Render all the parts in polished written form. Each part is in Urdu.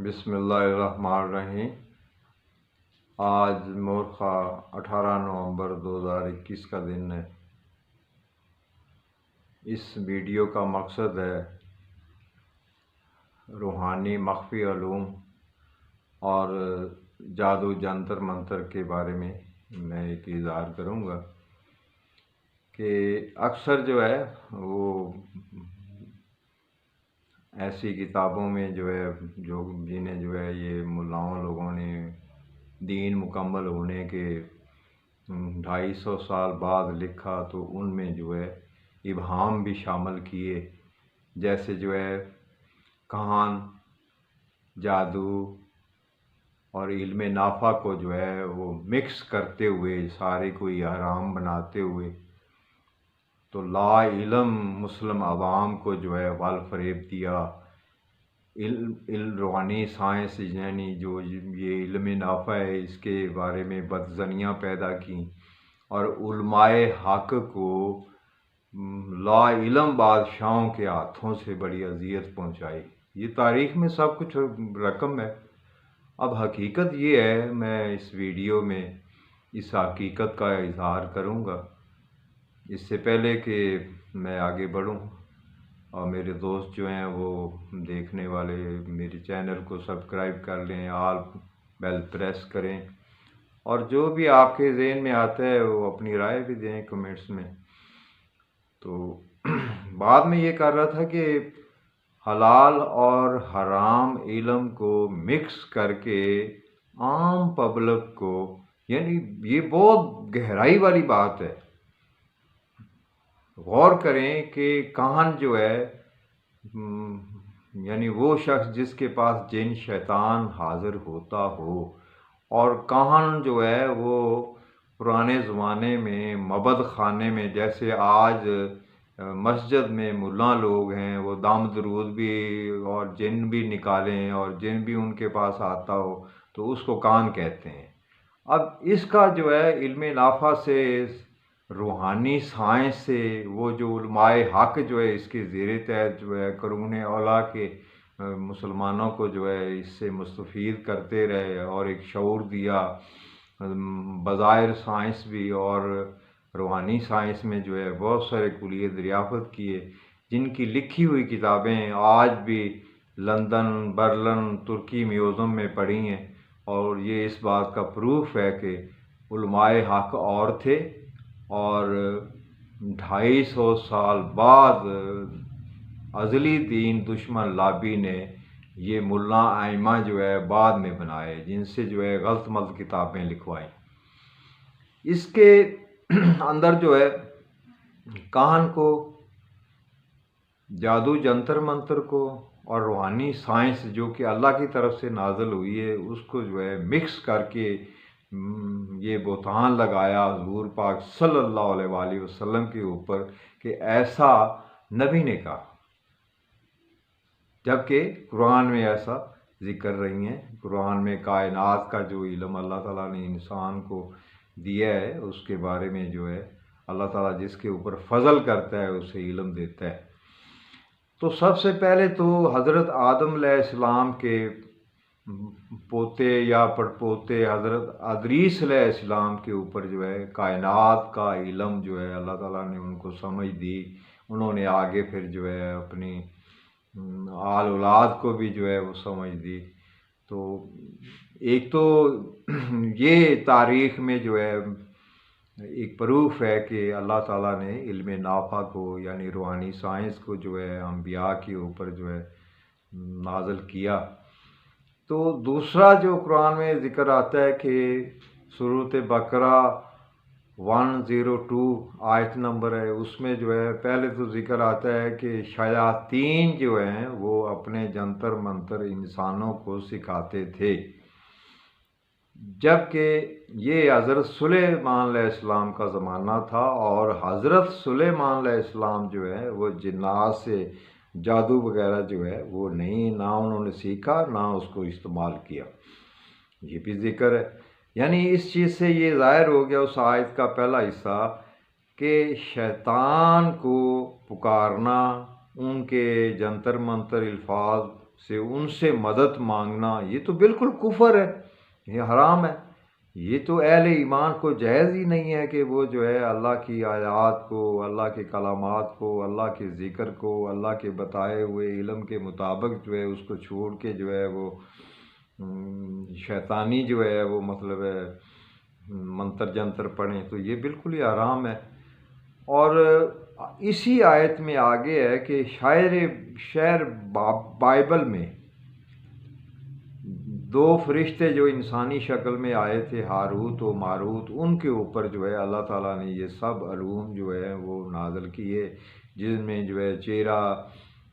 بسم اللہ الرحمن الرحیم۔ آج مورخہ 18 نومبر 2021 کا دن ہے۔ اس ویڈیو کا مقصد ہے روحانی مخفی علوم اور جادو جنتر منتر کے بارے میں میں ایک اظہار کروں گا کہ اکثر جو ہے وہ ایسی کتابوں میں جنہیں یہ ملاؤں لوگوں نے دین مکمل ہونے کے 250 سال بعد لکھا، تو ان میں ابہام بھی شامل کیے، جیسے کہان، جادو اور علم نافع کو وہ مکس کرتے ہوئے سارے کو حرام بناتے ہوئے تو لا علم مسلم عوام کو وال فریب دیا۔ روحانی سائنس یعنی یہ علم نافع ہے، اس کے بارے میں بدظنیاں پیدا کی اور علماء حق کو لا علم بادشاہوں کے ہاتھوں سے بڑی اذیت پہنچائی۔ یہ تاریخ میں سب کچھ رقم ہے۔ اب حقیقت یہ ہے، میں اس ویڈیو میں اس حقیقت کا اظہار کروں گا۔ اس سے پہلے کہ میں آگے بڑھوں اور میرے دوست وہ دیکھنے والے میرے چینل کو سبسکرائب کر لیں، آل بیل پریس کریں، اور جو بھی آپ کے ذہن میں آتا ہے وہ اپنی رائے بھی دیں کمنٹس میں۔ تو بعد میں یہ کر رہا تھا کہ حلال اور حرام علم کو مکس کر کے عام پبلک کو، یعنی یہ بہت گہرائی والی بات ہے۔ غور کریں کہ کہن یعنی وہ شخص جس کے پاس جن شیطان حاضر ہوتا ہو، اور کہن وہ پرانے زمانے میں معبد خانے میں، جیسے آج مسجد میں ملا لوگ ہیں، وہ دم درود بھی اور جن بھی نکالیں اور جن بھی ان کے پاس آتا ہو تو اس کو کہن کہتے ہیں۔ اب اس کا علم نافع سے، روحانی سائنس سے، وہ علماء حق اس کے زیر تحت قرون اولیٰ کے مسلمانوں کو اس سے مستفید کرتے رہے اور ایک شعور دیا، بظاہر سائنس بھی اور روحانی سائنس میں بہت سارے کلیے دریافت کیے، جن کی لکھی ہوئی کتابیں آج بھی لندن، برلن، ترکی میوزیم میں پڑھی ہیں، اور یہ اس بات کا پروف ہے کہ علماء حق اور تھے، اور 250 سال بعد ازلی دین دشمن لابی نے یہ ملا ائمہ بعد میں بنائے، جن سے غلط ملط کتابیں لکھوائیں۔ اس کے اندر کہن کو، جادو جنتر منتر کو اور روحانی سائنس جو کہ اللہ کی طرف سے نازل ہوئی ہے، اس کو مکس کر کے یہ بہتان لگایا حضور پاک صلی اللہ علیہ وآلہ وسلم کے اوپر کہ ایسا نبی نے کہا، جبکہ قرآن میں ایسا ذکر رہی ہیں۔ قرآن میں کائنات کا علم اللہ تعالیٰ نے انسان کو دیا ہے، اس کے بارے میں اللہ تعالیٰ جس کے اوپر فضل کرتا ہے اسے علم دیتا ہے۔ تو سب سے پہلے تو حضرت آدم علیہ السلام کے پوتے یا پڑپوتے حضرت ادریس علیہ السلام کے اوپر کائنات کا علم اللہ تعالیٰ نے ان کو سمجھ دی۔ انہوں نے آگے پھر اپنی آل اولاد کو بھی وہ سمجھ دی۔ تو ایک تو یہ تاریخ میں ایک پروف ہے کہ اللہ تعالیٰ نے علم نافع کو یعنی روحانی سائنس کو انبیاء کے اوپر نازل کیا۔ تو دوسرا قرآن میں ذکر آتا ہے کہ سورۃ بقرہ 102 آیت نمبر ہے، اس میں پہلے تو ذکر آتا ہے کہ شیاطین ہیں وہ اپنے جنتر منتر انسانوں کو سکھاتے تھے، جبکہ یہ حضرت سلیمان علیہ السلام کا زمانہ تھا، اور حضرت سلیمان علیہ السلام وہ جنات سے جادو وغیرہ وہ نہیں، نہ انہوں نے سیکھا نہ اس کو استعمال کیا۔ یہ بھی ذکر ہے، یعنی اس چیز سے یہ ظاہر ہو گیا اس آیت کا پہلا حصہ کہ شیطان کو پکارنا، ان کے جنتر منتر الفاظ سے ان سے مدد مانگنا یہ تو بالکل کفر ہے، یہ حرام ہے۔ یہ تو اہل ایمان کو جائز ہی نہیں ہے کہ وہ جو ہے اللہ کی آیات کو، اللہ کے کلامات کو، اللہ کے ذکر کو، اللہ کے بتائے ہوئے علم کے مطابق جو ہے اس کو چھوڑ کے جو ہے وہ شیطانی جو ہے وہ مطلب ہے منتر جنتر پڑھیں، تو یہ بالکل ہی حرام ہے۔ اور اسی آیت میں آگے ہے کہ شعر بائبل میں دو فرشتے جو انسانی شکل میں آئے تھے، ہاروت و ماروت، ان کے اوپر جو ہے اللہ تعالیٰ نے یہ سب علوم جو ہے وہ نازل کیے، جن میں جو ہے چہرہ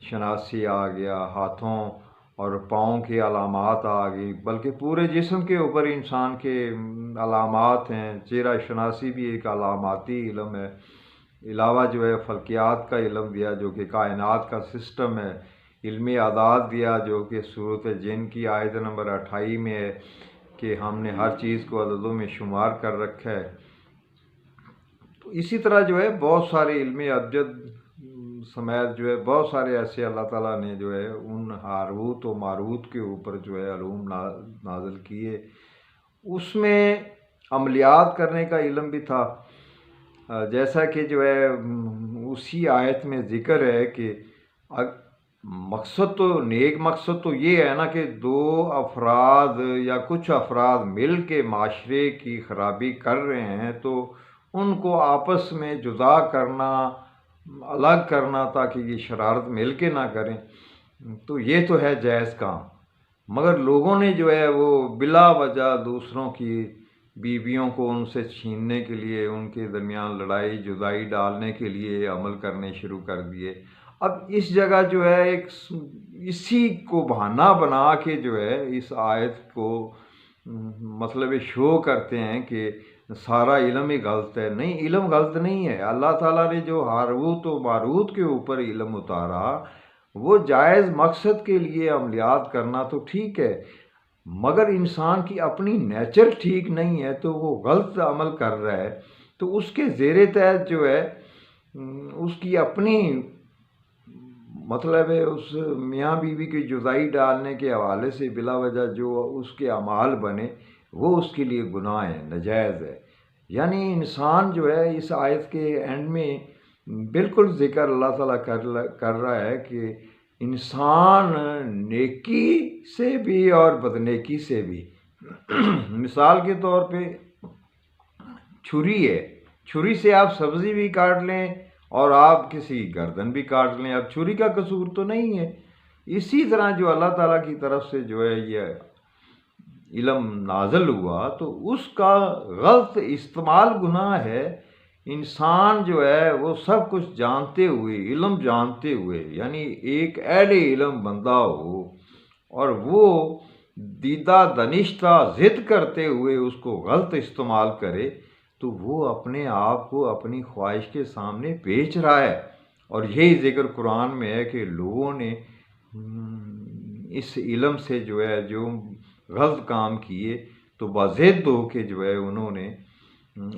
شناسی آ گیا، ہاتھوں اور پاؤں کے علامات آ گئی، بلکہ پورے جسم کے اوپر انسان کے علامات ہیں۔ چہرہ شناسی بھی ایک علاماتی علم ہے، علاوہ جو ہے فلکیات کا علم دیا جو کہ کائنات کا سسٹم ہے، علم اعداد دیا جو کہ سورۃ جن کی آیت نمبر 28 میں ہے کہ ہم نے ہر چیز کو عددوں میں شمار کر رکھا ہے۔ تو اسی طرح جو ہے بہت سارے علم ابجد سمیت جو ہے بہت سارے ایسے اللہ تعالیٰ نے جو ہے ان ہاروت و ماروت کے اوپر جو ہے علوم نازل کیے۔ اس میں عملیات کرنے کا علم بھی تھا، جیسا کہ جو ہے اسی آیت میں ذکر ہے کہ مقصد تو نیک مقصد تو یہ ہے نا کہ دو افراد یا کچھ افراد مل کے معاشرے کی خرابی کر رہے ہیں تو ان کو آپس میں جدا کرنا، الگ کرنا تاکہ یہ شرارت مل کے نہ کریں، تو یہ تو ہے جائز کام۔ مگر لوگوں نے جو ہے وہ بلا وجہ دوسروں کی بیویوں کو ان سے چھیننے کے لیے، ان کے درمیان لڑائی جدائی ڈالنے کے لیے عمل کرنے شروع کر دیے۔ اب اس جگہ جو ہے ایک اسی کو بہانہ بنا کے جو ہے اس آیت کو مطلب شو کرتے ہیں کہ سارا علم ہی غلط ہے۔ نہیں، علم غلط نہیں ہے۔ اللہ تعالیٰ نے جو ہاروت و ماروت کے اوپر علم اتارا وہ جائز مقصد کے لیے عملیات کرنا تو ٹھیک ہے، مگر انسان کی اپنی نیچر ٹھیک نہیں ہے تو وہ غلط عمل کر رہا ہے، تو اس کے زیر تحت جو ہے اس کی اپنی مطلب ہے اس میاں بیوی کی جدائی ڈالنے کے حوالے سے بلا وجہ جو اس کے اعمال بنے وہ اس کے لیے گناہ ہے، ناجائز ہے۔ یعنی انسان جو ہے اس آیت کے اینڈ میں بالکل ذکر اللہ تعالیٰ کر رہا ہے کہ انسان نیکی سے بھی اور بدنیکی سے بھی مثال کے طور پہ چھری ہے، چھری سے آپ سبزی بھی کاٹ لیں اور آپ کسی گردن بھی کاٹ لیں، اب چھری کا قصور تو نہیں ہے۔ اسی طرح جو اللہ تعالیٰ کی طرف سے جو ہے یہ علم نازل ہوا تو اس کا غلط استعمال گناہ ہے۔ انسان جو ہے وہ سب کچھ جانتے ہوئے، علم جانتے ہوئے، یعنی ایک اہل علم بندہ ہو اور وہ دیدہ دنشتہ ضد کرتے ہوئے اس کو غلط استعمال کرے تو وہ اپنے آپ کو اپنی خواہش کے سامنے بیچ رہا ہے۔ اور یہی ذکر قرآن میں ہے کہ لوگوں نے اس علم سے جو ہے جو غلط کام کیے تو بضد ہو کے جو ہے انہوں نے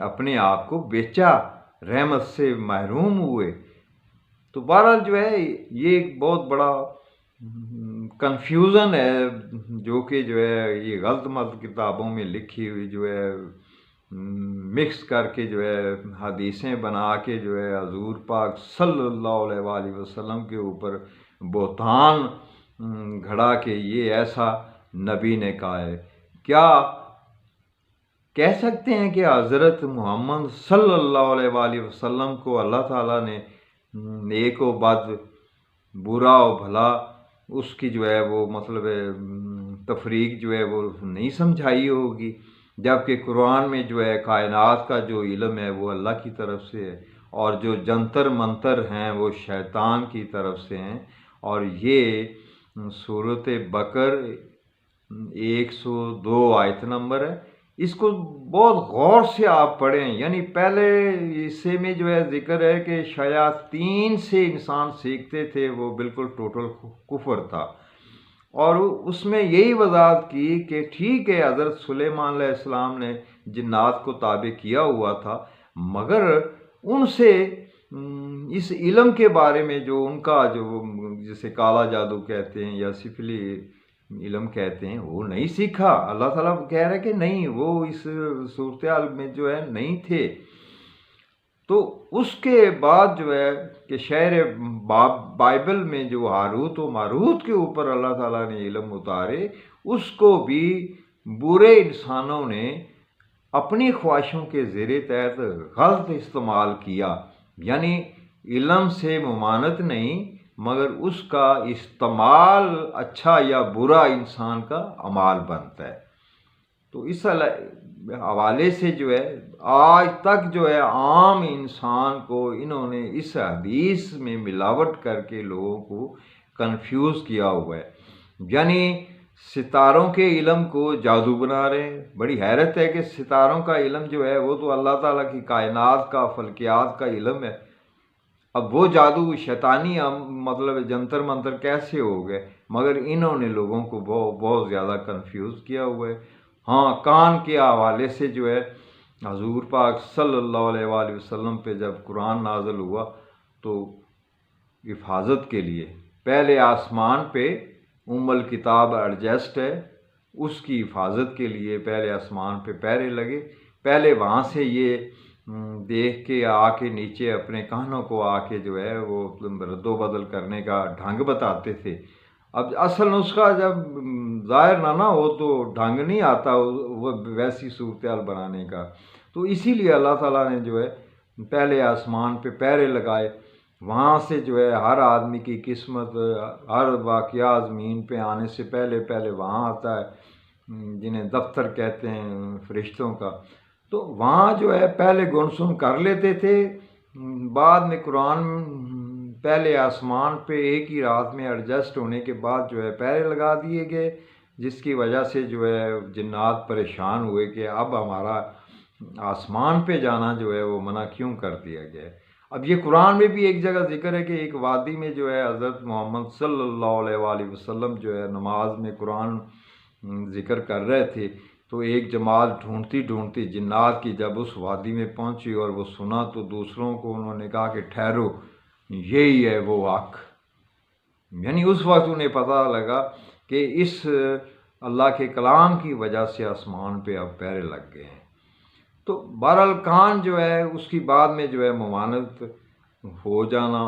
اپنے آپ کو بیچا، رحمت سے محروم ہوئے۔ تو بہرحال جو ہے یہ ایک بہت بڑا کنفیوژن ہے جو کہ جو ہے یہ غلط ملط کتابوں میں لکھی ہوئی جو ہے مکس کر کے جو ہے حدیثیں بنا کے جو ہے حضور پاک صلی اللہ علیہ وآلہ وسلم کے اوپر بہتان گھڑا کے یہ ایسا نبی نے کہا ہے۔ کیا کہہ سکتے ہیں کہ حضرت محمد صلی اللہ علیہ وآلہ وسلم کو اللہ تعالیٰ نے نیک و بد، برا و بھلا اس کی جو ہے وہ مطلب تفریق جو ہے وہ نہیں سمجھائی ہوگی، جبکہ قرآن میں جو ہے کائنات کا جو علم ہے وہ اللہ کی طرف سے ہے اور جو جنتر منتر ہیں وہ شیطان کی طرف سے ہیں۔ اور یہ سورۃ بقر 102 آیت نمبر ہے، اس کو بہت غور سے آپ پڑھیں۔ یعنی پہلے حصے میں جو ہے ذکر ہے کہ شیاطین سے انسان سیکھتے تھے، وہ بالکل ٹوٹل کفر تھا، اور اس میں یہی وضاحت کی کہ ٹھیک ہے حضرت سلیمان علیہ السلام نے جنات کو تابع کیا ہوا تھا، مگر ان سے اس علم کے بارے میں جو ان کا جو جسے کالا جادو کہتے ہیں یا سفلی علم کہتے ہیں وہ نہیں سیکھا. اللہ تعالیٰ کہہ رہے کہ نہیں، وہ اس صورتحال میں جو ہے نہیں تھے. تو اس کے بعد جو ہے کہ شعر بائبل میں جو ہاروت و ماروت کے اوپر اللہ تعالیٰ نے علم اتارے، اس کو بھی برے انسانوں نے اپنی خواہشوں کے زیر تحت غلط استعمال کیا. یعنی علم سے ممانعت نہیں، مگر اس کا استعمال اچھا یا برا انسان کا اعمال بنتا ہے. تو اس حوالے سے جو ہے آج تک جو ہے عام انسان کو انہوں نے اس حدیث میں ملاوٹ کر کے لوگوں کو کنفیوز کیا ہوا ہے. یعنی ستاروں کے علم کو جادو بنا رہے ہیں. بڑی حیرت ہے کہ ستاروں کا علم جو ہے وہ تو اللہ تعالیٰ کی کائنات کا فلکیات کا علم ہے. اب وہ جادو شیطانی مطلب جنتر منتر کیسے ہو گئے؟ مگر انہوں نے لوگوں کو بہت زیادہ کنفیوز کیا ہوا ہے. ہاں، کان کے حوالے سے جو ہے حضور پاک صلی اللہ علیہ وآلہ وسلم پہ جب قرآن نازل ہوا تو حفاظت کے لیے پہلے آسمان پہ الکتاب ایڈجسٹ ہے، اس کی حفاظت کے لیے پہلے آسمان پہ پہرے لگے. پہلے وہاں سے یہ دیکھ کے آ کے نیچے اپنے کانوں کو آ کے جو ہے وہ رد و بدل کرنے کا ڈھنگ بتاتے تھے. اب اصل نسخہ جب ظاہر نہ ہو تو ڈھنگ نہیں آتا وہ ویسی صورتحال بنانے کا. تو اسی لیے اللہ تعالیٰ نے جو ہے پہلے آسمان پہ پہرے لگائے. وہاں سے جو ہے ہر آدمی کی قسمت، ہر واقعہ زمین پہ آنے سے پہلے وہاں آتا ہے، جنہیں دفتر کہتے ہیں فرشتوں کا. تو وہاں جو ہے پہلے گن سن کر لیتے تھے. بعد میں قرآن پہلے آسمان پہ ایک ہی رات میں ایڈجسٹ ہونے کے بعد جو ہے پہرے لگا دیے گئے، جس کی وجہ سے جو ہے جنات پریشان ہوئے کہ اب ہمارا آسمان پہ جانا جو ہے وہ منع کیوں کر دیا گیا. اب یہ قرآن میں بھی ایک جگہ ذکر ہے کہ ایک وادی میں جو ہے حضرت محمد صلی اللہ علیہ وآلہ وسلم جو ہے نماز میں قرآن ذکر کر رہے تھے. تو ایک جماعت ڈھونڈتی جنات کی جب اس وادی میں پہنچی اور وہ سنا تو دوسروں کو انہوں نے کہا کہ ٹھہرو، یہی ہے وہ حق. یعنی اس وقت انہیں پتہ لگا کہ اس اللہ کے کلام کی وجہ سے آسمان پہ اب پہرے لگ گئے ہیں. تو بہرحال کان جو ہے اس کی بعد میں جو ہے ممانعت ہو جانا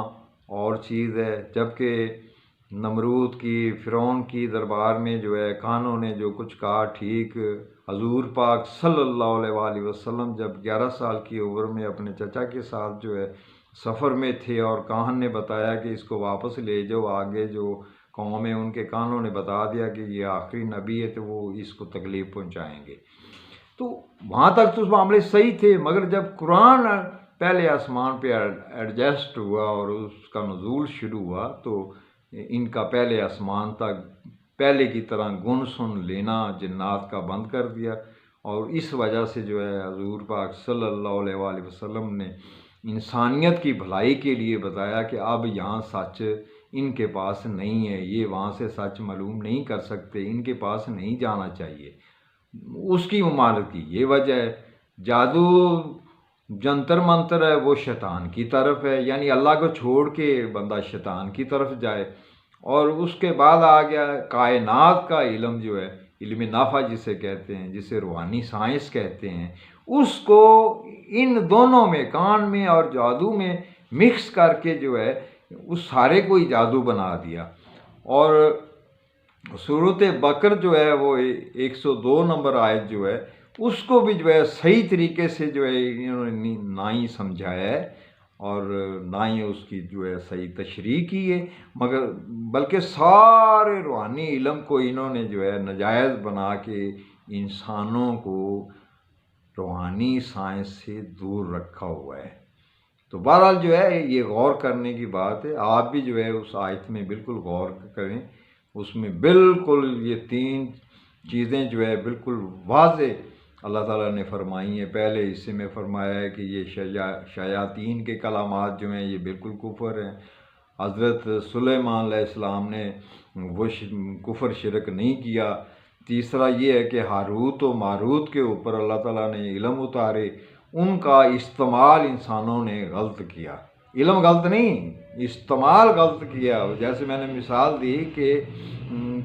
اور چیز ہے. جبکہ نمرود کی، فرعون کی دربار میں جو ہے کانوں نے جو کچھ کہا ٹھیک. حضور پاک صلی اللہ علیہ وآلہ وسلم جب 11 سال کی عمر میں اپنے چچا کے ساتھ جو ہے سفر میں تھے اور کاہن نے بتایا کہ اس کو واپس لے جاؤ، آگے جو قوم ہے ان کے کانوں نے بتا دیا کہ یہ آخری نبی ہے تو وہ اس کو تکلیف پہنچائیں گے. تو وہاں تک تو معاملے صحیح تھے. مگر جب قرآن پہلے آسمان پہ ایڈجسٹ ہوا اور اس کا نزول شروع ہوا تو ان کا پہلے آسمان تک پہلے کی طرح گن سن لینا جنات کا بند کر دیا. اور اس وجہ سے جو ہے حضور پاک صلی اللہ علیہ وآلہ وسلم نے انسانیت کی بھلائی کے لیے بتایا کہ اب یہاں سچ ان کے پاس نہیں ہے، یہ وہاں سے سچ معلوم نہیں کر سکتے، ان کے پاس نہیں جانا چاہیے. اس کی ممانعت کی یہ وجہ ہے. جادو جنتر منتر ہے وہ شیطان کی طرف ہے، یعنی اللہ کو چھوڑ کے بندہ شیطان کی طرف جائے. اور اس کے بعد آ گیا کائنات کا علم جو ہے، علم نافع جسے کہتے ہیں، جسے روحانی سائنس کہتے ہیں، اس کو ان دونوں میں کان میں اور جادو میں مکس کر کے جو ہے اس سارے کو ہی جادو بنا دیا. اور سورۃ بقر جو ہے وہ 102 نمبر آیت جو ہے اس کو بھی جو ہے صحیح طریقے سے جو ہے انہوں نے نہ ہی سمجھایا ہے اور نہ ہی اس کی جو ہے صحیح تشریح کی ہے، مگر بلکہ سارے روحانی علم کو انہوں نے جو ہے ناجائز بنا کے انسانوں کو روحانی سائنس سے دور رکھا ہوا ہے. تو بہرحال جو ہے یہ غور کرنے کی بات ہے. آپ بھی جو ہے اس آیت میں بالکل غور کریں. اس میں بالکل یہ 3 چیزیں جو ہے بالکل واضح اللہ تعالیٰ نے فرمائی ہیں. پہلے حصے میں فرمایا ہے کہ یہ شیاطین کے کلامات جو ہیں یہ بالکل کفر ہیں. حضرت سلیمان علیہ السلام نے وہ کفر شرک نہیں کیا. تیسرا یہ ہے کہ ہاروت و ماروت کے اوپر اللہ تعالیٰ نے علم اتارے، ان کا استعمال انسانوں نے غلط کیا. علم غلط نہیں، استعمال غلط کیا۔ جیسے میں نے مثال دی کہ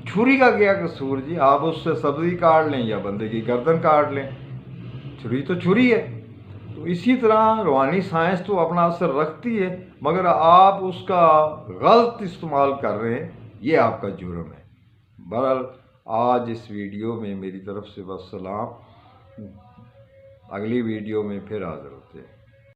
چھری کا کیا قصور جی، آپ اس سے سبزی کاٹ لیں یا بندے کی گردن کاٹ لیں، چھری تو چھری ہے۔ تو اسی طرح روحانی سائنس تو اپنا اثر رکھتی ہے، مگر آپ اس کا غلط استعمال کر رہے ہیں، یہ آپ کا جرم ہے۔ بہرحال آج اس ویڈیو میں میری طرف سے بس سلام، اگلی ویڈیو میں پھر حاضر ہوتے ہیں۔